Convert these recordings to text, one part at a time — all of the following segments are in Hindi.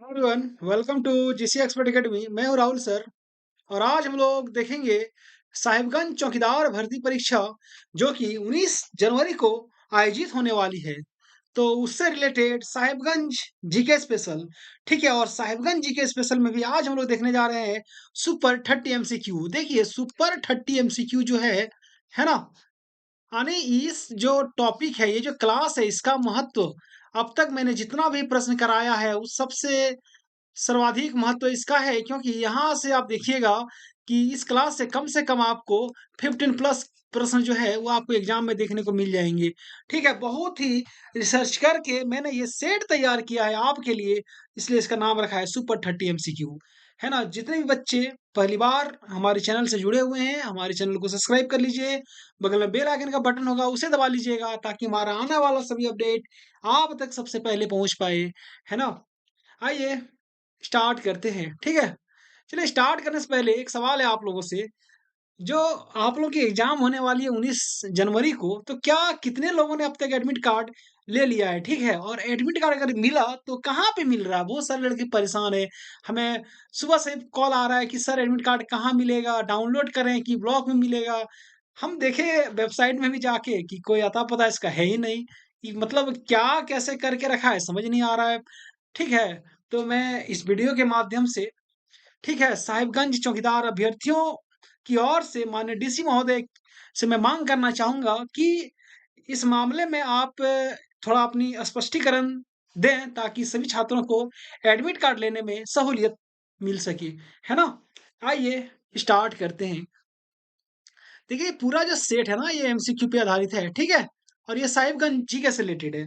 Everyone, welcome to GC expert academy. मैं हूं राहुल सर। और आज हम लोग देखेंगे साहिबगंज चौकीदार भर्ती परीक्षा, जो कि 19 जनवरी को आयोजित होने वाली है। तो उससे रिलेटेड साहिबगंज जीके स्पेशल, ठीक है। और साहिबगंज जीके स्पेशल में भी आज हम लोग देखने जा रहे हैं सुपर 30 एमसीक्यू। देखिए, सुपर 30 एमसीक्यू जो है ना, यानी इस जो टॉपिक है, ये जो क्लास है, इसका महत्व अब तक मैंने जितना भी प्रश्न कराया है उस सबसे सर्वाधिक महत्व इसका है, क्योंकि यहाँ से आप देखिएगा कि इस क्लास से कम आपको 15 प्लस प्रश्न जो है वो आपको एग्जाम में देखने को मिल जाएंगे। ठीक है, बहुत ही रिसर्च करके मैंने ये सेट तैयार किया है आपके लिए, इसलिए इसका नाम रखा है सुपर 30 एमसीक्यू। है ना, जितने भी बच्चे पहली बार हमारे चैनल से जुड़े हुए हैं, हमारे चैनल को सब्सक्राइब कर लीजिए। बगल में बेल आइकन का बटन होगा, उसे दबा लीजिएगा, ताकि हमारा आने वाला सभी अपडेट आप तक सबसे पहले पहुंच पाए। है ना, आइए स्टार्ट करते हैं। ठीक है, चलिए स्टार्ट करने से पहले एक सवाल है आप लोगों से। जो आप लोगों की एग्जाम होने वाली है 19 जनवरी को, तो क्या कितने लोगों ने अब तक एडमिट कार्ड ले लिया है? ठीक है, और एडमिट कार्ड अगर मिला तो कहाँ पे मिल रहा है? बहुत सारे लड़के परेशान है। हमें सुबह से कॉल आ रहा है कि सर एडमिट कार्ड कहाँ मिलेगा, डाउनलोड करें कि ब्लॉक में मिलेगा। हम देखे वेबसाइट में भी जाके कि कोई अता पता इसका है ही नहीं, कि मतलब क्या कैसे करके रखा है समझ नहीं आ रहा है। ठीक है, तो मैं इस वीडियो के माध्यम से, ठीक है, साहिबगंज चौकीदार अभ्यर्थियों की ओर से माननीय डीसी महोदय से मैं मांग करना चाहूंगा कि इस मामले में आप थोड़ा अपनी स्पष्टीकरण दें, ताकि सभी छात्रों को एडमिट कार्ड लेने में सहूलियत मिल सके। है ना, आइए स्टार्ट करते हैं। देखिए, पूरा जो सेट है ना, ये एमसीक्यू पे आधारित है। ठीक है, और ये साहिबगंज जीके से रिलेटेड है।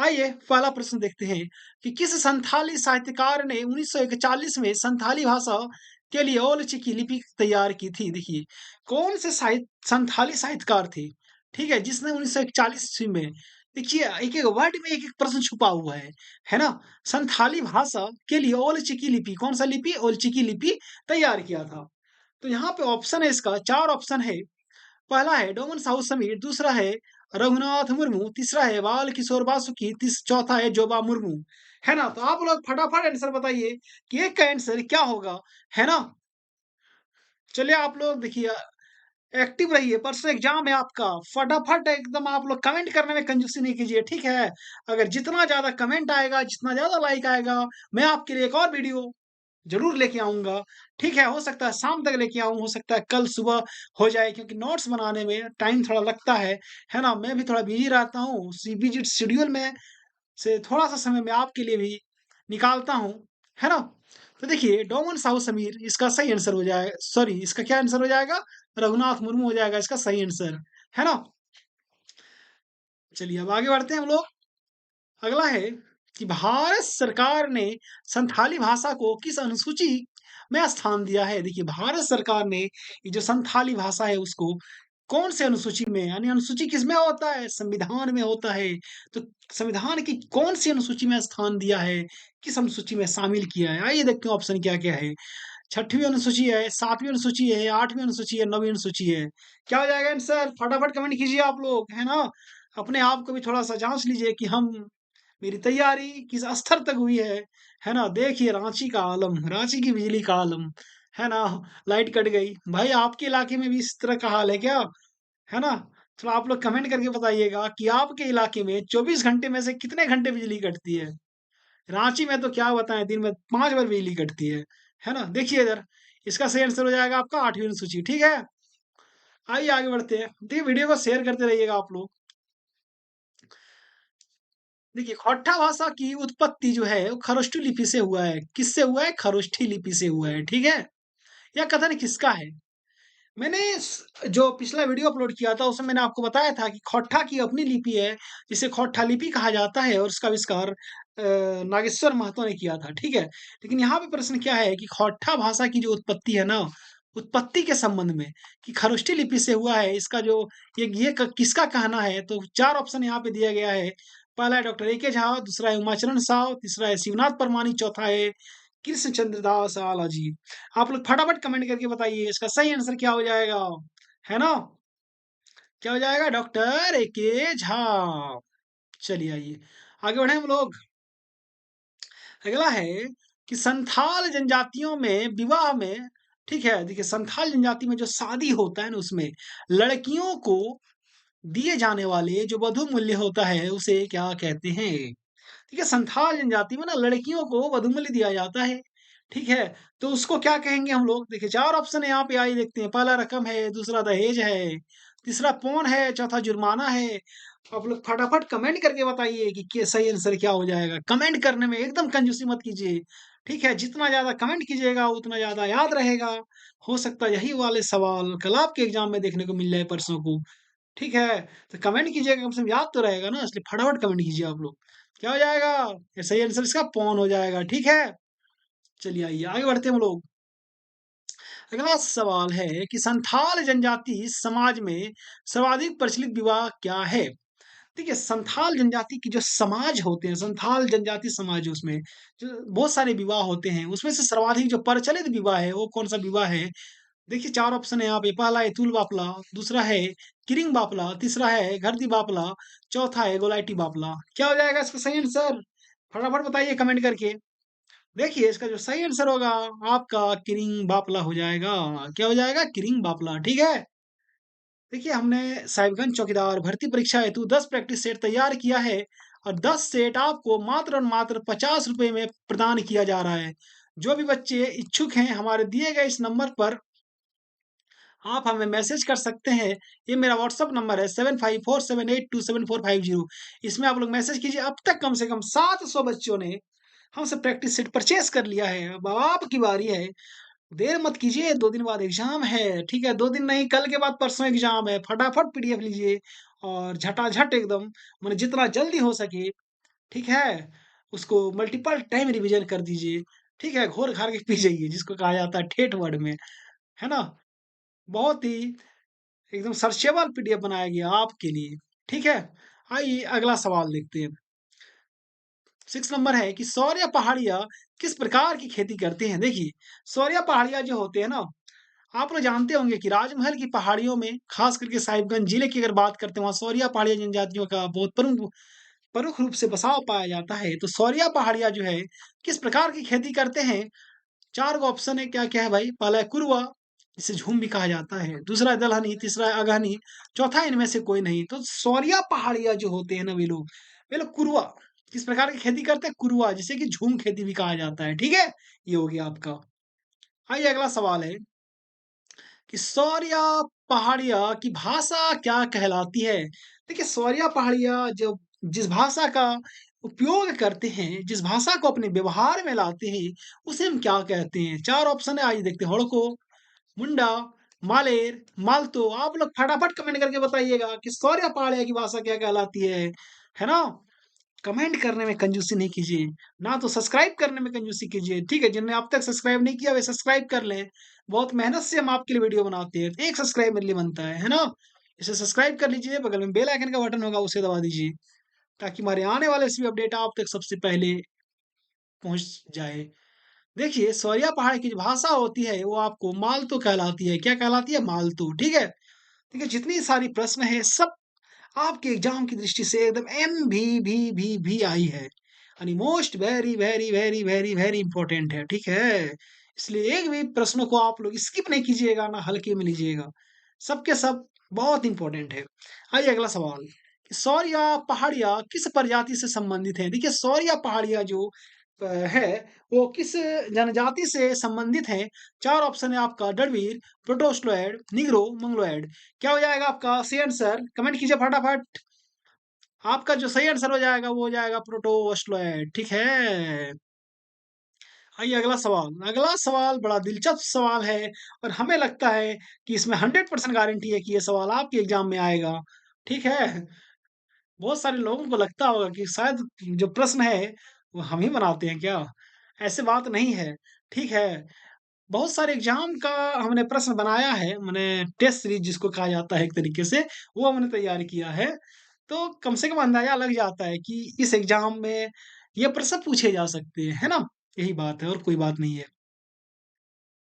आइए पहला प्रश्न देखते हैं कि किस संथाली साहित्यकार ने 1941 में संथाली भाषा के लिए ओल चिकी लिपि तैयार की थी? देखिए, कौन से संथाली साहित्यकार थे, ठीक है, जिसने 1941 ईस्वी में, देखिए एक एक वर्ड में एक एक प्रश्न छुपा हुआ है ना। संथाली भाषा के लिए ओल चिकी लिपि, कौन सा लिपि? ओल चिकी लिपि तैयार किया था। तो यहाँ पे ऑप्शन है, इसका चार ऑप्शन है। पहला है डोमन साहू समीर, दूसरा है रघुनाथ मुर्मू, तीसरा है बाल किशोर बासुकी, चौथा है जोबा मुर्मू। है ना, तो आप लोग फटाफट आंसर बताइए कि एक का आंसर क्या होगा। है ना, चलिए आप लोग देखिए, एक्टिव रहिए, परसों एग्जाम है आपका। फटाफट एकदम आप लोग कमेंट करने में कंजूसी नहीं कीजिए, ठीक है। अगर जितना ज्यादा कमेंट आएगा, जितना ज्यादा लाइक आएगा, मैं आपके लिए एक और वीडियो ज़रूर लेके आऊँगा। ठीक है, हो सकता है शाम तक लेके आऊँ, हो सकता है कल सुबह हो जाए, क्योंकि नोट्स बनाने में टाइम थोड़ा लगता है ना? मैं भी थोड़ा बिज़ी रहता हूँ, सी बिज़ी शेड्यूल में से थोड़ा-सा समय मैं आपके लिए भी निकालता हूँ, है ना? तो देखिए, डोमन साहू समीर इसका सही आंसर हो जाए, सॉरी, इसका क्या आंसर हो जाएगा? रघुनाथ मुर्मू हो जाएगा इसका सही आंसर, है ना? चलिए अब आगे बढ़ते हैं हम लोग। अगला है कि भारत सरकार ने संथाली भाषा को किस अनुसूची में स्थान दिया है? देखिए, भारत सरकार ने ये जो संथाली भाषा है उसको कौन से अनुसूची में, यानी अनुसूची किसमें होता है? संविधान में होता है। तो संविधान की कौन सी अनुसूची में स्थान दिया है, किस अनुसूची में शामिल किया है? आइए देखते हैं ऑप्शन क्या क्या है। छठवीं अनुसूची है, सातवीं अनुसूची है, आठवीं अनुसूची है, नवीं अनुसूची है। क्या हो जाएगा आंसर? फटाफट कमेंट कीजिए आप लोग, है ना। अपने आप को भी थोड़ा सा जांच लीजिए कि हम, मेरी तैयारी किस स्तर तक हुई है ना। देखिए, रांची का आलम, रांची की बिजली का आलम, है ना। लाइट कट गई भाई, आपके इलाके में भी इस तरह का हाल है क्या? है ना, तो आप लोग कमेंट करके बताइएगा कि आपके इलाके में 24 घंटे में से कितने घंटे बिजली कटती है। रांची में तो क्या बताएं, दिन में 5 बार बिजली कटती है ना। देखिए इधर, इसका सही आंसर हो जाएगा आपका आठवीं अनुसूची। ठीक है, आइए आगे बढ़ते हैं। देखिए, वीडियो को शेयर करते रहिएगा आप लोग। देखिए, खोट्टा भाषा की उत्पत्ति जो है वो खरोष्ठी लिपि से हुआ है। किससे हुआ है? खरोष्ठी लिपि से हुआ है। ठीक है, यह कथन किसका है? मैंने जो पिछला वीडियो अपलोड किया था उसमें मैंने आपको बताया था कि खोट्टा की अपनी लिपि है, जिसे खोट्टा लिपि कहा जाता है, और उसका आविष्कार नागेश्वर महतो ने किया था। ठीक है, लेकिन यहाँ पे प्रश्न क्या है कि खोट्टा भाषा की जो उत्पत्ति है ना, उत्पत्ति के संबंध में, कि खरोष्ठी लिपि से हुआ है, इसका जो किसका कहना है? तो चार ऑप्शन यहाँ पे दिया गया है। पहला है डॉक्टर ए के झा, दूसरा है उमाचरण साव, तीसरा है शिवनाथ परमानी, चौथा है कृष्ण चंद्र दास आला जी। आप लोग फटाफट कमेंट करके बताइए इसका सही आंसर क्या हो जाएगा। है ना, क्या हो जाएगा? डॉक्टर ए के झा। चलिए आइए आगे बढ़े हम लोग। अगला है कि संथाल जनजातियों में विवाह में, ठीक है, देखिए संथाल जनजाति में जो शादी होता है ना उसमें लड़कियों को दिए जाने वाले जो वधु मूल्य होता है उसे क्या कहते हैं? ठीक है, संथाल जनजाति में ना लड़कियों को वधू मूल्य दिया जाता है, ठीक है? तो उसको क्या कहेंगे हम लोग? देखिए 4 ऑप्शन है यहाँ पे आइए देखते हैं। पहला रकम है, दूसरा दहेज है, तीसरा पौन है, चौथा जुर्माना है। आप लोग फटाफट कमेंट करके बताइए कि सही आंसर क्या हो जाएगा? कमेंट करने में एकदम कंजूसी मत कीजिए, ठीक है? जितना ज़्यादा कमेंट कीजिएगा उतना ज़्यादा याद रहेगा। हो सकता है यही वाले सवाल कल आपके एग्ज़ाम में देखने को मिल जाए परसों को। ठीक है, तो कमेंट कीजिएगा, कम से कम याद तो रहेगा ना, इसलिए फटाफट कमेंट कीजिए आप लोग। क्या हो जाएगा? ये सही आंसर इसका पौन हो जाएगा, ठीक है? चलिए आइए आगे बढ़ते हैं हम लोग। अगला सवाल है कि संथाल जनजाति समाज में सर्वाधिक प्रचलित विवाह क्या है? देखिए संथाल जनजाति की जो समाज होते हैं, संथाल जनजाति समाज उसमें जो बहुत सारे विवाह होते हैं, उसमें से सर्वाधिक जो प्रचलित विवाह है, वो कौन-सा विवाह है? देखिए 4 ऑप्शन है यहाँ पे, पहला है तूल बापला, दूसरा है किरिंग बापला, तीसरा है घरती बापला, चौथा है गोलाइटी बापला। क्या हो जाएगा इसका सही आंसर? फटाफट बताइए कमेंट करके। देखिए इसका जो सही आंसर होगा आपका किरिंग बापला हो जाएगा। क्या हो जाएगा? किरिंग बापला, ठीक है? देखिए हमने साहिबगंज चौकीदार भर्ती परीक्षा हेतु 10 प्रैक्टिस सेट तैयार किया है और 10 सेट आपको मात्र और मात्र 50 रुपए में प्रदान किया जा रहा है। जो भी बच्चे इच्छुक हैं हमारे दिए गए इस नंबर पर आप हमें मैसेज कर सकते हैं। ये मेरा व्हाट्सएप नंबर है 7547827450। इसमें आप लोग मैसेज कीजिए। अब तक कम से कम 700 बच्चों ने हमसे प्रैक्टिस सेट परचेज़ कर लिया है। अब आपकी बारी है। देर मत कीजिए, 2 दिन बाद एग्ज़ाम है, ठीक है? 2 दिन नहीं, कल के बाद परसों एग्ज़ाम है। फटाफट पीडीएफ लीजिए और झटाझट एकदम माने जितना जल्दी हो सके, ठीक है? उसको मल्टीपल टाइम रिवीज़न कर दीजिए, ठीक है? घोर-घार के पी जाइए, जिसको कहा जाता है ठेठ वर्ड में, है ना? बहुत ही एकदम सर्चेबल पीडीएफ बनाया गया आपके लिए, ठीक है? आइए अगला सवाल देखते हैं। 6 नंबर है कि सौर पहाड़ियाँ किस प्रकार की खेती करते हैं? देखिए, सौर पहाड़ियाँ जो होते हैं ना, आप लोग जानते होंगे कि राजमहल की पहाड़ियों में, खास करके साहिबगंज जिले की अगर बात करते हैं, वहाँ सौरिया पहाड़िया जनजातियों का बहुत प्रमुख रूप से बसाव पाया जाता है। तो सौरिया पहाड़िया जो है, किस प्रकार की खेती करते हैं? 4 गो ऑप्शन है, क्या-क्या है भाई? पहला है कुरवा, जिसे झूम भी कहा जाता है, दूसरा है दलहनी, तीसरा है अगहनी, चौथा इनमें से कोई नहीं। तो सौरिया पहाड़िया जो होते हैं ना वे लोग कुरवा, किस प्रकार की खेती करते हैं? कुरवा, जिसे कि झूम खेती भी कहा जाता है, ठीक है? ये हो गया आपका। आइए अगला सवाल है कि सौरिया पहाड़िया की भाषा क्या कहलाती है? देखिए सौरिया पहाड़िया जो जिस भाषा का उपयोग करते हैं, जिस भाषा को अपने व्यवहार में लाते हैं, उसे हम क्या कहते हैं? 4 ऑप्शन है, आइए देखते हैं। हड़को, मुंडा, मालेर, मालतो। आप लोग फटाफट कमेंट करके बताइएगा कि सौर्य पहाड़िया की भाषा क्या कहलाती है ना? कमेंट करने में कंजूसी नहीं कीजिए, ना तो सब्सक्राइब करने में कंजूसी कीजिए, ठीक है? जिन्होंने अब तक सब्सक्राइब नहीं किया वे सब्सक्राइब कर लें। बहुत मेहनत से हम आपके लिए वीडियो बनाते हैं, एक सब्सक्राइब मेरे लिए बनता है ना? इसे सब्सक्राइब कर लीजिए, बगल में बेल आइकन का बटन होगा उसे दबा दीजिए, ताकि हमारे आने वाले सभी अपडेट आप तक सबसे पहले पहुँच जाए। देखिए, सौरिया पहाड़ की जो भाषा होती है, वो आपको मालतो कहलाती है। क्या कहलाती है? मालतो, ठीक है? देखिए, जितनी सारी प्रश्न हैं, सब आपके एग्ज़ाम की दृष्टि से एकदम एमवीवीवीवी आई है। यानी most very, very, very, very, very important है, ठीक है? इसलिए एक भी प्रश्नों को आप लोग स्किप नहीं कीजिएगा, ना हल्के में लीजिएगा। सब के सब बहुत इम्पोर्टेंट है। आइए अगला सवाल, सौर पहाड़ियाँ किस प्रजाति से संबंधित हैं? देखिए, सौर पहाड़ियाँ जो है, वो किस जनजाति से संबंधित हैं? 4 ऑप्शन है आपका द्रविड़, प्रोटोस्टलॉइड, नीग्रो, मंगोलॉइड। क्या हो जाएगा आपका सही आंसर? कमेंट कीजिए फटाफट। आपका जो सही आंसर हो जाएगा वो हो जाएगा प्रोटोस्टलॉइड, ठीक है? आइए अगला सवाल। अगला सवाल बड़ा दिलचस्प सवाल है और हमें लगता है कि इसमें 100% गारंटी है कि ये सवाल आपके एग्ज़ाम में आएगा, ठीक है? बहुत सारे लोगों को लगता होगा कि शायद जो प्रश्न है, वो हम ही बनाते हैं क्या? ऐसे बात नहीं है, ठीक है? बहुत सारे एग्ज़ाम का हमने प्रश्न बनाया है, माने टेस्ट सीरीज़ जिसको कहा जाता है एक तरीके से, वो हमने तैयार किया है। तो कम से कम अंदाज़ा लग जाता है कि इस एग्ज़ाम में ये प्रश्न पूछे जा सकते हैं, है ना? यही बात है और कोई बात नहीं है।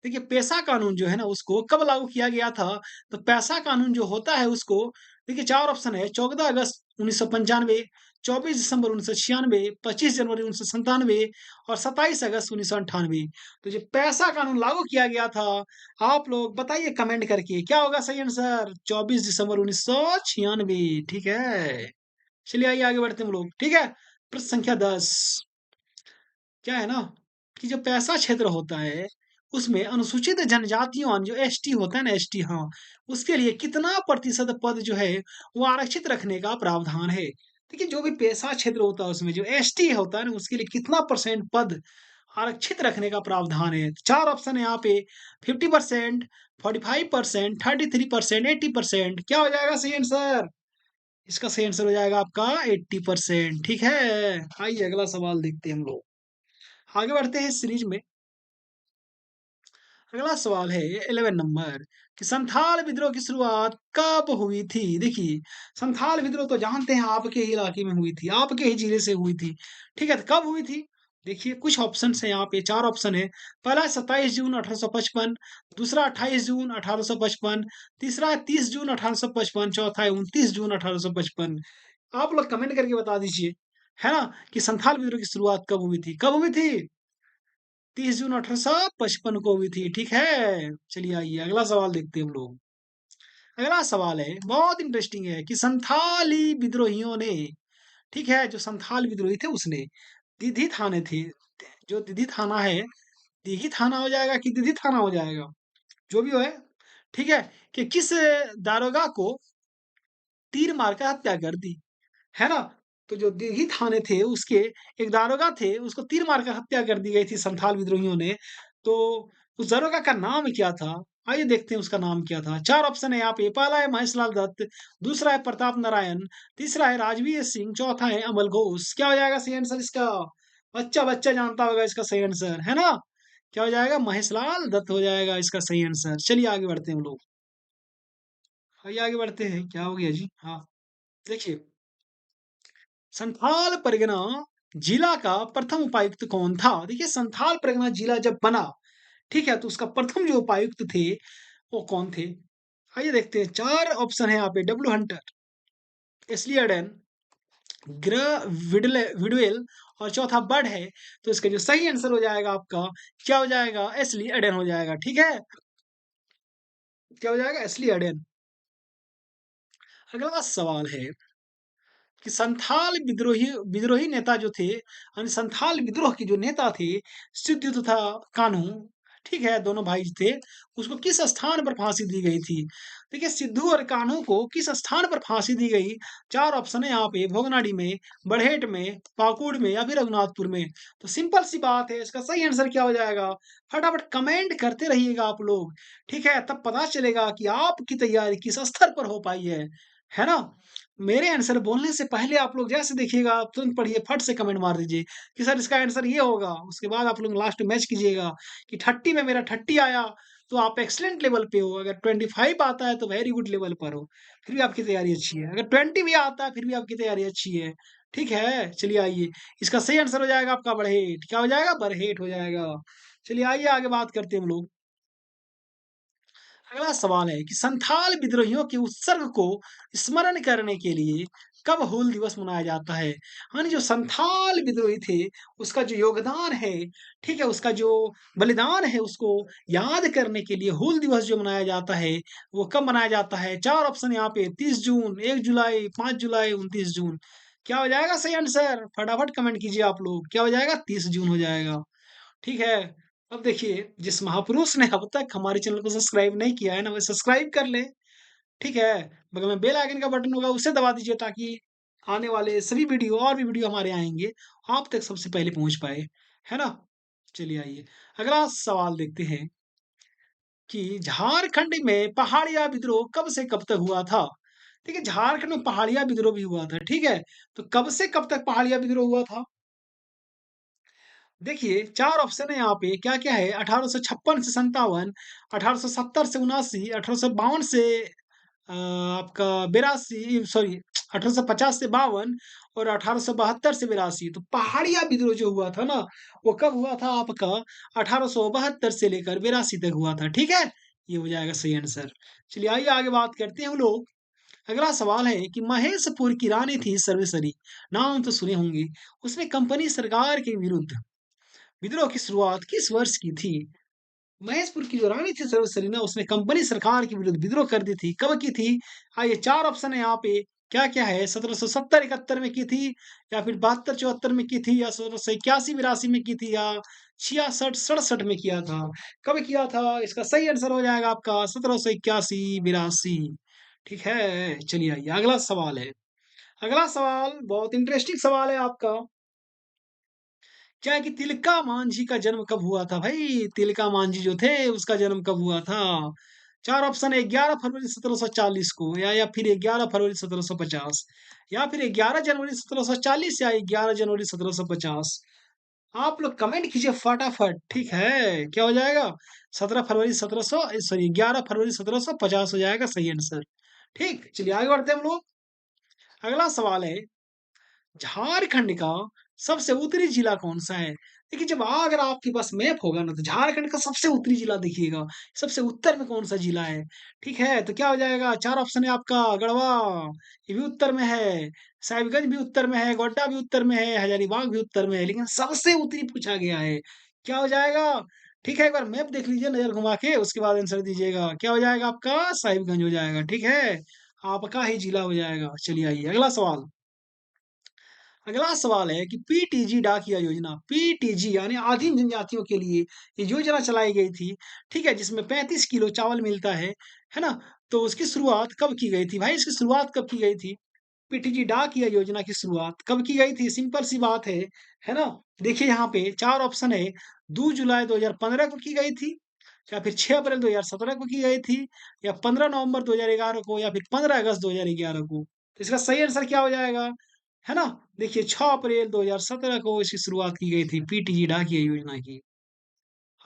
देखिए, पेशा कानून जो है ना, उसको कब लागू किया गया था? तो पेशा कानून जो होता है उसको देखिए 4 ऑप्शन है, 14 अगस्त 1995, 24 दिसंबर 1996, 25 जनवरी 1997 और 27 अगस्त 1998। तो जो पैसा कानून लागू किया गया था, आप लोग बताइए कमेंट करके क्या होगा सही आंसर? 24 दिसंबर 1996। ठीक है। चलिए आइए आगे बढ़ते हैं हम लोग। ठीक है। प्रश्न संख्या 10। क्या है ना कि जो पैसा क्षेत्र होता है उसमें अनुसूचित जनजातियों जो एसटी होता है ना, एसटी, हाँ, उसके लिए कितना प्रतिशत पद जो है वो आरक्षित रखने का प्रावधान है। देखिए जो भी पैसा क्षेत्र होता है उसमें जो एसटी होता है ना उसके लिए कितना परसेंट पद आरक्षित रखने का प्रावधान है। चार ऑप्शन है यहाँ पे। 50%, 45%, 33%, 80%। क्या हो जाएगा सही आंसर? इसका सही आंसर हो जाएगा आपका 80%। ठीक है। आइए अगला सवाल देखते हैं हम लोग। आगे बढ़ते हैं इस सीरीज में। अगला सवाल है 11 नंबर कि संथाल विद्रोह की शुरुआत कब हुई थी? देखिए संथाल विद्रोह तो जानते हैं आपके ही इलाके में हुई थी, आपके ही जिले से हुई थी। ठीक है, तो कब हुई थी? देखिए कुछ ऑप्शन है यहाँ पे, चार ऑप्शन है। पहला 27 जून 1855, दूसरा 28 जून 1855, तीसरा है 30 जून 1855, चौथा है 29 जून 1855। आप लोग कमेंट करके बता दीजिए, है ना, कि संथाल विद्रोह की शुरुआत कब हुई थी? कब हुई थी? 30 जून 1855 को हुई थी। ठीक है। चलिए आइए अगला सवाल देखते हैं हम लोग। अगला सवाल है बहुत इंटरेस्टिंग है कि संथाली विद्रोहियों ने, ठीक है, जो संथाल विद्रोही थे उसने दिधी थाने थे, जो दिधी थाना है, दिघी थाना हो जाएगा कि दिधी थाना हो जाएगा, जो भी हो है, ठीक है, कि किस दारोगा को तीर मारकर हत्या कर दी, है ना? तो जो दिघी थाने थे उसके एक दारोगा थे, उसको तीर मारकर हत्या कर दी गई थी संथाल विद्रोहियों ने। तो उस दारोगा का नाम क्या था? आइए देखते हैं उसका नाम क्या था। चार ऑप्शन है यहाँ पे। पहला है महेशलाल दत्त, दूसरा है प्रताप नारायण, तीसरा है राजवीर सिंह, चौथा है अमल घोष। क्या हो जाएगा सही आंसर इसका? बच्चा बच्चा जानता होगा इसका सही आंसर, है ना? क्या हो जाएगा? महेशलाल दत्त हो जाएगा इसका सही आंसर। चलिए आगे बढ़ते हैं हम लोग। आइए आगे बढ़ते हैं। क्या हो गया जी? हाँ, देखिए संथाल परगना जिला का प्रथम उपायुक्त कौन था? देखिए संथाल परगना जिला जब बना, ठीक है, तो उसका प्रथम जो उपायुक्त थे वो कौन थे? आइए देखते हैं। चार ऑप्शन है यहाँ पे। डब्ल्यू हंटर, एसली एडन, ग्र विडवेल और चौथा बर्ड है। तो इसका जो सही आंसर हो जाएगा आपका, क्या हो जाएगा? एसली एडन हो जाएगा। ठीक है। क्या हो जाएगा? एसली एडन। अगला सवाल है कि संथाल विद्रोही विद्रोही नेता जो थे, यानी संथाल विद्रोह के जो नेता थे, सिद्धू तथा कान्हू, ठीक है, दोनों भाई थे, उसको किस स्थान पर फांसी दी गई थी? देखिए सिद्धू और कान्हू को किस स्थान पर फांसी दी गई? चार ऑप्शन है यहाँ पे। भोगनाडी में, बरहेट में, पाकुड़ में या फिर रघुनाथपुर में। तो सिंपल सी बात है, इसका सही आंसर क्या हो जाएगा? फटाफट कमेंट करते रहिएगा आप लोग, ठीक है, तब पता चलेगा कि आपकी तैयारी किस स्तर पर हो पाई है ना? मेरे आंसर बोलने से पहले आप लोग जैसे देखिएगा, आप तुरंत पढ़िए, फट से कमेंट मार दीजिए कि सर इसका आंसर ये होगा। उसके बाद आप लोग लास्ट मैच कीजिएगा कि 30 में मेरा 30 आया तो आप एक्सीलेंट लेवल पे हो, अगर 25 आता है तो वेरी गुड लेवल पर हो, फिर भी आपकी तैयारी अच्छी है, अगर 20 भी आता है फिर भी आपकी तैयारी अच्छी है। ठीक है। चलिए आइए, इसका सही आंसर हो जाएगा आपका बरहेट। क्या हो जाएगा? बरहेट हो जाएगा। चलिए आइए आगे बात करते हैं हम लोग। अगला सवाल है कि संथाल विद्रोहियों के उत्सर्ग को स्मरण करने के लिए कब हूल दिवस मनाया जाता है? यानी जो संथाल विद्रोही थे उसका जो योगदान है, ठीक है, उसका जो बलिदान है, उसको याद करने के लिए हूल दिवस जो मनाया जाता है वो कब मनाया जाता है? चार ऑप्शन यहाँ पे। 30 जून, 1 जुलाई, 5 जुलाई, 29 जून। क्या हो जाएगा सही आंसर? फटाफट कमेंट कीजिए आप लोग। क्या हो जाएगा? 30 जून हो जाएगा। ठीक है। अब देखिए जिस महापुरुष ने अब तक हमारे चैनल को सब्सक्राइब नहीं किया है ना, वो सब्सक्राइब कर ले। ठीक है। बगल में बेल आइकन का बटन होगा, उसे दबा दीजिए ताकि आने वाले सभी वीडियो और भी वीडियो हमारे आएंगे आप तक सबसे पहले पहुंच पाए, है ना? चलिए आइए अगला सवाल देखते हैं कि झारखंड में पहाड़िया विद्रोह कब से कब तक हुआ था? देखिए झारखंड में पहाड़िया विद्रोह भी हुआ था, ठीक है, तो कब से कब तक पहाड़िया विद्रोह हुआ था? देखिए, 4 ऑप्शन है यहाँ पे, क्या-क्या है? 1856 से 57, 1870 से 79, 1852 से आपका 82, सॉरी 1850 से 52 और 1872 से 82। तो पहाड़िया विद्रोह जो हुआ था ना, वो कब हुआ था आपका? 1872 से लेकर 82 तक हुआ था, ठीक है? ये हो जाएगा सही आंसर। चलिए आइए आगे बात करते हैं हम लोग अगला सवाल है कि महेशपुर की रानी थी सर्वेश्वरी, नाम तो सुने होंगे। उसने कंपनी सरकार के विरुद्ध विद्रोह की शुरुआत किस वर्ष की थी? महेशपुर की जो रानी थी सर्वस्वती ना, उसने कंपनी सरकार के विरुद्ध विद्रोह कर दी थी। कब की थी? आइए 4 ऑप्शन है यहाँ पे, क्या-क्या है? 1770-71 में की थी, या फिर 72-74 में की थी, या 1781-82 में की थी, या 66-67 में किया था। कब किया था? इसका सही आंसर हो जाएगा आपका 1781-82। ठीक है? चलिए आइए अगला सवाल है। अगला सवाल बहुत इंटरेस्टिंग सवाल है आपका। क्या है कि तिलका मांझी का जन्म कब हुआ था भाई? तिलका मांझी जो थे उसका जन्म कब हुआ था? 4 ऑप्शन है, 11 फरवरी 1740 को, या फिर 11 फरवरी 1750, या फिर 11 जनवरी 1740, या 11 जनवरी 1750। आप लोग कमेंट कीजिए फटाफट, ठीक है? क्या हो जाएगा? 17 फरवरी 1700 सॉरी 11 फरवरी 1750 हो जाएगा सही आंसर। ठीक, चलिए आगे बढ़ते हैं हम लोग। अगला सवाल है, झारखंड का सबसे उत्तरी जिला कौन-सा है? देखिए, जब अगर आपके पास मैप होगा ना, तो झारखंड का सबसे उत्तरी जिला देखिएगा, सबसे उत्तर में कौन-सा जिला है, ठीक है? तो क्या हो जाएगा? 4 ऑप्शन है आपका, गढ़वा, ये भी उत्तर में है, साहिबगंज भी उत्तर में है, गोड्डा भी उत्तर में है, हजारीबाग भी उत्तर में है, लेकिन सबसे उत्तरी पूछा गया है। क्या हो जाएगा? ठीक है, एक बार मैप देख लीजिए नज़र घुमा के, उसके बाद आंसर दीजिएगा। क्या हो जाएगा आपका? साहिबगंज हो जाएगा, ठीक है? आपका ही जिला हो जाएगा। चलिए आइए, अगला सवाल। अगला सवाल है कि पीटीजी डाकिया योजना, पीटीजी यानी आदिम जनजातियों के लिए ये योजना चलाई गई थी, ठीक है? जिसमें 35 किलो चावल मिलता है ना? तो उसकी शुरुआत कब की गई थी भाई? इसकी शुरुआत कब की गई थी? पीटीजी डाकिया योजना की शुरुआत कब की गई थी? सिंपल सी बात है ना? देखिए यहाँ पे 4 ऑप्शन है, 2 जुलाई 2015 को की गई थी, या फिर 6 अप्रैल 2017 को की गई थी, या 15 नवंबर 2011 को, या फिर 15 अगस्त 2011 को। तो इसका सही आंसर क्या हो जाएगा? है ना? देखिए 6 अप्रैल 2017 को इसकी शुरुआत की गई थी पीटीजी डाकिया योजना की।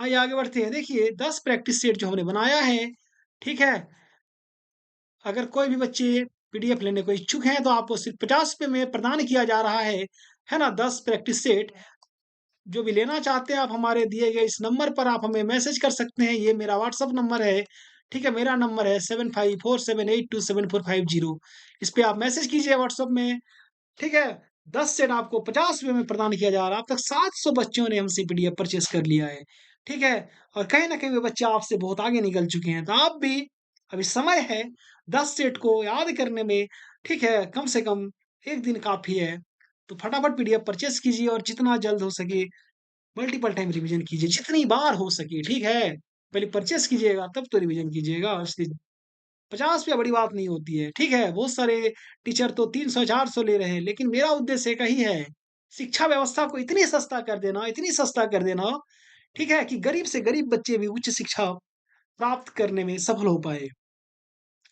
आइए आगे बढ़ते हैं। देखिए 10 प्रैक्टिस सेट जो हमने बनाया है, ठीक है? अगर कोई भी बच्चे पीडीएफ लेने को इच्छुक हैं तो आपको सिर्फ ₹50 में प्रदान किया जा रहा है ना? 10 प्रैक्टिस सेट जो भी लेना चाहते हैं आप हमारे दिए गए इस नंबर पर आप हमें मैसेज कर सकते हैं। ये मेरा व्हाट्सएप नंबर है, ठीक है? मेरा नंबर है 7547827450। इस पे आप मैसेज कीजिए व्हाट्सएप में, ठीक है? 10 सेट आपको ₹50 में प्रदान किया जा रहा है। अब तक 700 बच्चों ने हमसे पीडीएफ परचेज़ कर लिया है, ठीक है? और कहीं न कहीं वो बच्चे आपसे बहुत आगे निकल चुके हैं। तो आप भी अभी समय है 10 सेट को याद करने में, ठीक है? कम से कम 1 दिन काफ़ी है। तो फटाफट पीडीएफ परचेज़ कीजिए और जितना जल्द हो सके मल्टीपल टाइम रिवीजन कीजिए, जितनी बार हो सके, ठीक है? पहले परचेज़ कीजिएगा तब तो रिवीजन कीजिएगा। इसलिए 50 बड़ी बात नहीं होती है, ठीक है? बहुत सारे टीचर तो 300-400 ले रहे हैं, लेकिन मेरा उद्देश्य एक ही है, शिक्षा व्यवस्था को इतनी सस्ता कर देना, ठीक है? कि गरीब से गरीब बच्चे भी उच्च शिक्षा प्राप्त करने में सफल हो पाएँ,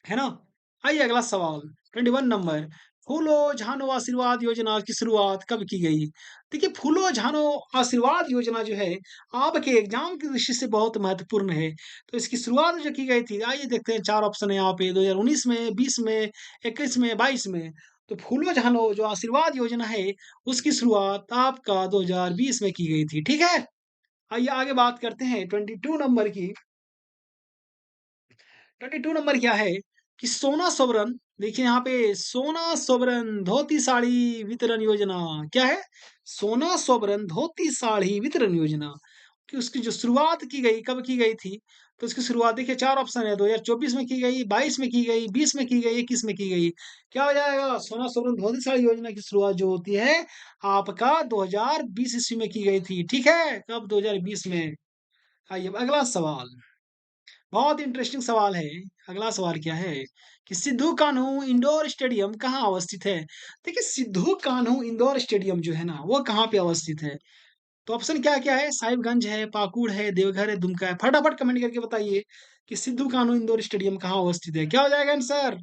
है ना? आइए अगला सवाल 21 नंबर, फूलो झानो आशीर्वाद योजना की शुरुआत कब की गई? देखिए फूलो झानो आशीर्वाद योजना जो है, आपके एग्ज़ाम की दृष्टि से बहुत महत्वपूर्ण है। तो इसकी शुरुआत जो की गई थी, आइए देखते हैं 4 ऑप्शन है यहाँ पे 2019 में, 20 में, 21 में, 22 में। तो फूलो झानो जो आशीर्वाद योजना है, उसकी शुरुआत आपका 2020 में की गई थी, ठीक है? आइए आगे बात करते हैं 22 नंबर की। 22 नंबर क्या है कि सोना सोबरन, देखिए यहाँ पे सोना सोबरन धोती साड़ी वितरण योजना क्या है? सोना सोबरन धोती साड़ी वितरण योजना कि उसकी जो शुरुआत की गई कब की गई थी? तो उसकी शुरुआत देखिए 4 ऑप्शन है 2024 में की गई, 22 में की गई, 20 में की गई, 21 में की गई। क्या हो जाएगा? सोना सोबरन धोती साड़ी योजना की शुरुआत जो होती है आपका 2020 ईस्वी में की गई थी, ठीक है? कब? 2020 में। आइए अब अगला सवाल। बहुत इंटरेस्टिंग सवाल है। अगला सवाल क्या है कि सिद्धू कान्हू इंडोर स्टेडियम कहाँ अवस्थित है? देखिए सिद्धू कान्हू इंडोर स्टेडियम जो है ना वो कहाँ पे अवस्थित है? तो ऑप्शन क्या-क्या है? साहिबगंज है, पाकुड़ है, देवघर है, दुमका है। फटाफट कमेंट करके बताइए कि सिद्धू कान्हू इंडोर स्टेडियम कहाँ अवस्थित है? क्या हो जाएगा आंसर?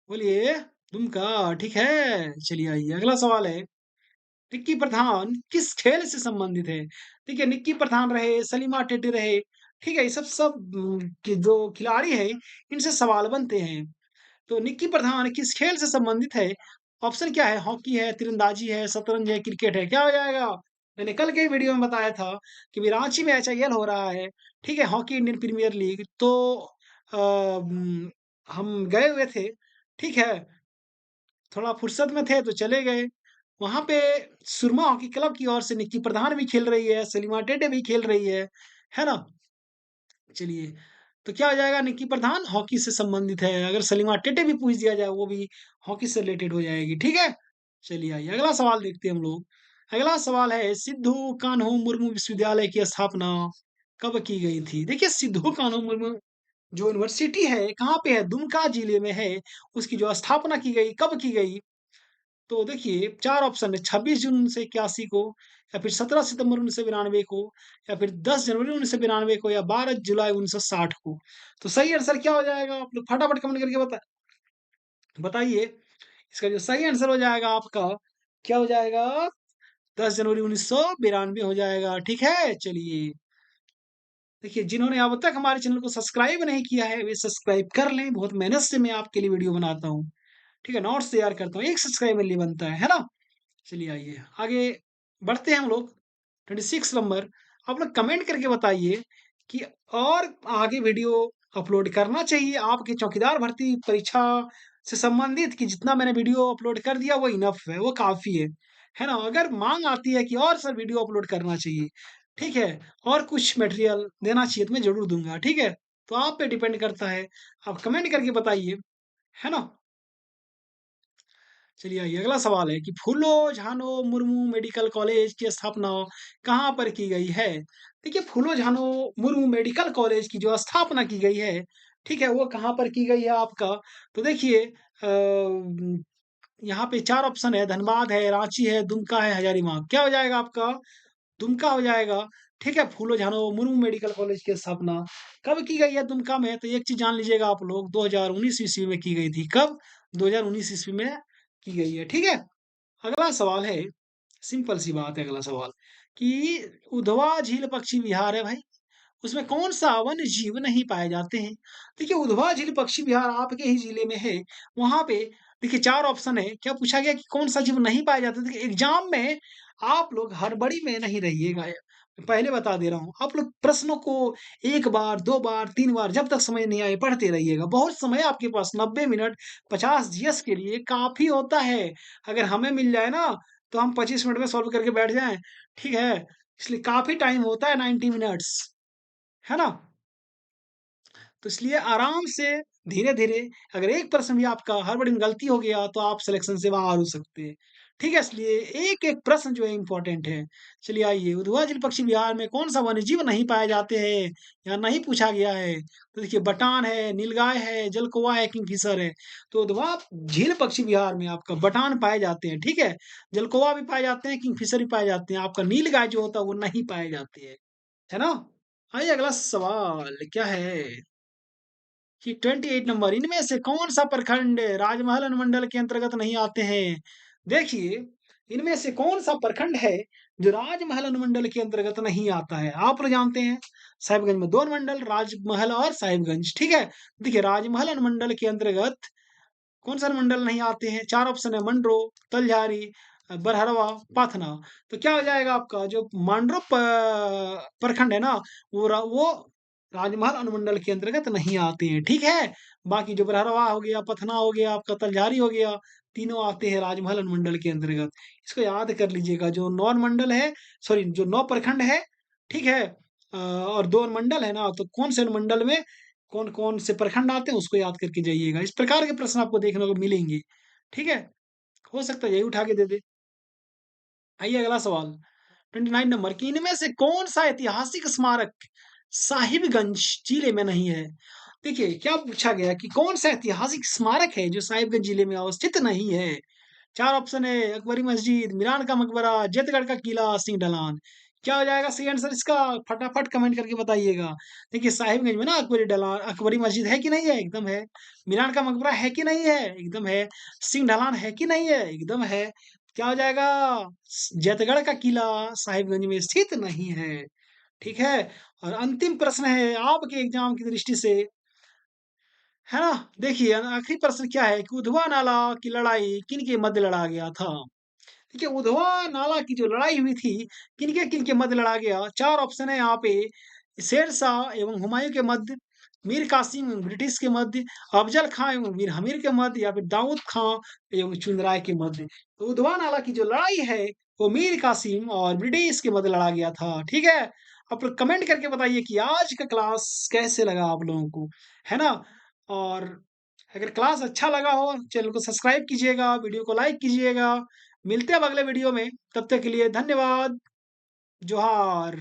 बोलिए। दुमका, ठीक है। चलिए आइए अगला सवाल है। निक्की प्रधान किस खेल से संबंधित है? देखिए निक्की प्रधान रहे, सलीमा टेटी रहे, ठीक है? ये सब सब कि जो खिलाड़ी हैं, इनसे सवाल बनते हैं। तो निक्की प्रधान किस खेल से संबंधित है? ऑप्शन क्या है? हॉकी है, तीरंदाजी है, शतरंज है, क्रिकेट है, क्या हो जाएगा? मैंने कल के ही वीडियो में बताया था कि अभी रांची में एचआईएल हो रहा है, ठीक है? हॉकी इंडियन प्रीमियर लीग तो हम गए हुए थे, ठीक है? थोड़ा फुर्सत में थे तो चले गए। वहाँ पे सुरमा हॉकी क्लब की ओर से निक्की प्रधान भी खेल रही है, सलीमा टेटे भी खेल रही है ना? चलिए, तो क्या हो जाएगा निक्की प्रधान हॉकी से संबंधित है, अगर सलीमा टेटे भी पूछ दिया जाए वो भी हॉकी से रिलेटेड हो जाएगी, ठीक है? चलिए आइए अगला सवाल देखते हैं हम लोग। अगला सवाल है सिद्धू कान्हू मुर्मू विश्वविद्यालय की स्थापना कब की गई थी? देखिए सिद्धू कान्हू मुर्मू जो यूनिवर्सिटी है, कहाँ पे है? दुमका जिले में है। उसकी जो स्थापना की गई, कब की गई? तो देखिए 4 ऑप्शन है 26 जून 1981 को या फिर 17 सितंबर 1992 को या फिर 10 जनवरी 1992 को या 12 जुलाई 1960 को। तो सही आंसर क्या हो जाएगा? आप लोग फटाफट कमेंट करके बताइए। इसका जो सही आंसर हो जाएगा आपका क्या हो जाएगा? 10 जनवरी 1992 हो जाएगा, ठीक है? चलिए, देखिए जिन्होंने अब तक हमारे चैनल को सब्सक्राइब नहीं किया है, वे सब्सक्राइब कर लें। बहुत मेहनत से मैं आपके लिए वीडियो बनाता हूँ, ठीक है? नोट्स तैयार करता हूँ, 1 सब्सक्राइब मेरे लिए बनता है ना? चलिए आइए, आगे बढ़ते हैं हम लोग। 26 नंबर, आप लोग कमेंट करके बताइए कि और आगे वीडियो अपलोड करना चाहिए आपके चौकीदार भर्ती परीक्षा से संबंधित कि जितना मैंने वीडियो अपलोड कर दिया वो इनफ है, वो काफ़ी है ना? अगर माँग आती है कि और सर वीडियो अपलोड करना चाहिए, ठीक है? और कुछ मटेरियल देना चाहिए तो मैं ज़रूर दूँगा, ठीक है? तो आप पे डिपेंड करता है, आप कमेंट करके बताइए, है ना? चलिए आइए अगला सवाल है कि फूलो झानो मुर्मू मेडिकल कॉलेज की स्थापना कहाँ पर की गई है? देखिए फूलो झानो मुर्मू मेडिकल कॉलेज की जो स्थापना की गई है, ठीक है, वो कहाँ पर की गई है आपका? तो देखिए यहाँ पे 4 ऑप्शन है, धनबाद है, रांची है, दुमका है, हजारीबाग। क्या हो जाएगा आपका? दुमका हो जाएगा, ठीक है? फूलो झानो मुर्मू मेडिकल कॉलेज की स्थापना कब की गई है दुमका में? तो एक चीज़ जान लीजिएगा आप लोग 2019 ईस्वी में की गई थी। कब? 2019 ईस्वी में की गई है, ठीक है? अगला सवाल है, सिंपल सी बात है अगला सवाल कि उधवा झील पक्षी विहार है भाई, उसमें कौन-सा वन्य जीव नहीं पाए जाते हैं? देखिए उधवा झील पक्षी विहार आपके ही जिले में है, वहाँ पे देखिए 4 ऑप्शन है, क्या पूछा गया कि कौन-सा जीव नहीं पाया जाता? देखिए एग्ज़ाम में आप लोग हड़बड़ी में नहीं रहिएगा, पहले बता दे रहा हूँ। आप लोग प्रश्नों को 1 बार, 2 बार, 3 बार जब तक समझ नहीं आए पढ़ते रहिएगा। बहुत समय आपके पास 90 मिनट 50 जीएस के लिए काफ़ी होता है। अगर हमें मिल जाए ना, तो हम 25 मिनट में सॉल्व करके बैठ जाएँ, ठीक है? इसलिए काफ़ी टाइम होता है 90 मिनट्स। है ना? तो इसलिए आराम से धीरे-धीरे अगर एक प्रश्न भी आपका हड़बड़ी में गलती हो गया तो आप सिलेक्शन से बाहर हो सकते हैं। ठीक है? इसलिए एक-एक प्रश्न जो है इम्पोर्टेंट है। चलिए आइए उधवा झील पक्षी विहार में कौन-सा वन्यजीव नहीं पाए जाते हैं या नहीं पूछा गया है? तो देखिए बटान है, नीलगाय है, जलकौवा है, किंगफिशर है। तो उधवा झील पक्षी विहार में आपका बटान पाए जाते हैं, ठीक है? जलकौवा भी पाए जाते हैं, किंगफिशर भी पाए जाते हैं। आपका नीलगाय जो होता है वो नहीं पाए जाते हैं। है ना? आइए अगला सवाल क्या है कि 28 नंबर इनमें से कौन-सा प्रखंड राजमहल अनुमंडल के अंतर्गत नहीं आते हैं? देखिए, इनमें से कौन-सा प्रखंड है जो राजमहल अनुमंडल के अंतर्गत नहीं आता है? आप लोग जानते हैं, साहिबगंज में 2 अनुमंडल राजमहल और साहिबगंज, ठीक है? देखिए, राजमहल अनुमंडल के अंतर्गत कौन-सा अनुमंडल नहीं आते हैं? 4 ऑप्शन है मंडरो, तलझारी, बरहरवा, पाथना। तो क्या हो जाएगा आपका जो मांडरो प्रखंड है ना, वो राजमहल अनुमंडल के अंतर्गत नहीं आते हैं, ठीक है? बाकी जो बरहरवा हो गया, पथना हो गया, आपका तलझारी हो गया, तीनों आते हैं राजमहल अनुमंडल के अंतर्गत। इसको याद कर लीजिएगा जो 9 अनुमंडल है सॉरी जो 9 प्रखंड है, ठीक है? और 2 अनुमंडल है ना, तो कौन से अनुमंडल में कौन-कौन से प्रखंड आते हैं उसको याद करके जाइएगा। इस प्रकार के प्रश्न आपको देखने को मिलेंगे, ठीक है? हो सकता है यही उठा के दे दे। आइए अगला सवाल 29 नंबर कि इनमें से कौन-सा ऐतिहासिक स्मारक साहिबगंज जिले में नहीं है? देखिए क्या पूछा गया कि कौन-सा ऐतिहासिक स्मारक है जो साहिबगंज जिले में अवस्थित नहीं है? 4 ऑप्शन है अकबरी मस्जिद, मीरान का मकबरा, जयतगढ़ का किला, सिंह ढलान। क्या हो जाएगा सही आंसर इसका? फटाफट कमेंट करके बताइएगा। देखिए साहिबगंज में ना अकबरी मस्जिद है कि नहीं है? एकदम है। मीरान का मकबरा है कि नहीं है? एकदम है। सिंह ढलान है कि नहीं है? एकदम है। क्या हो जाएगा? जयतगढ़ का किला साहिबगंज में स्थित नहीं है। ठीक है? और अंतिम प्रश्न है आपके एग्जाम की दृष्टि से है ना? देखिए आखिरी प्रश्न क्या है कि उधवा नाला की लड़ाई किनके मध्य लड़ा गया था? देखिए उधवा नाला की जो लड़ाई हुई थी, किनके-किनके मध्य लड़ा गया? 4 ऑप्शन है यहाँ पे, शेरशाह एवं हुमायूँ के मध्य, मीर कासिम एवं ब्रिटिश के मध्य, अफजल खां एवं मीर हमीर के मध्य या फिर दाऊद खां एवं चुनराय के मध्य। तो उदवा नाला की जो लड़ाई है वो मीर कासिम और ब्रिटिश के मध्य लड़ा गया था। ठीक है? आप लोग कमेंट करके बताइए कि आज का क्लास कैसे लगा आप लोगों को, है ना? और अगर क्लास अच्छा लगा हो, चैनल को सब्सक्राइब कीजिएगा, वीडियो को लाइक कीजिएगा। मिलते हैं अब अगले वीडियो में, तब तक के लिए धन्यवाद। जोहार।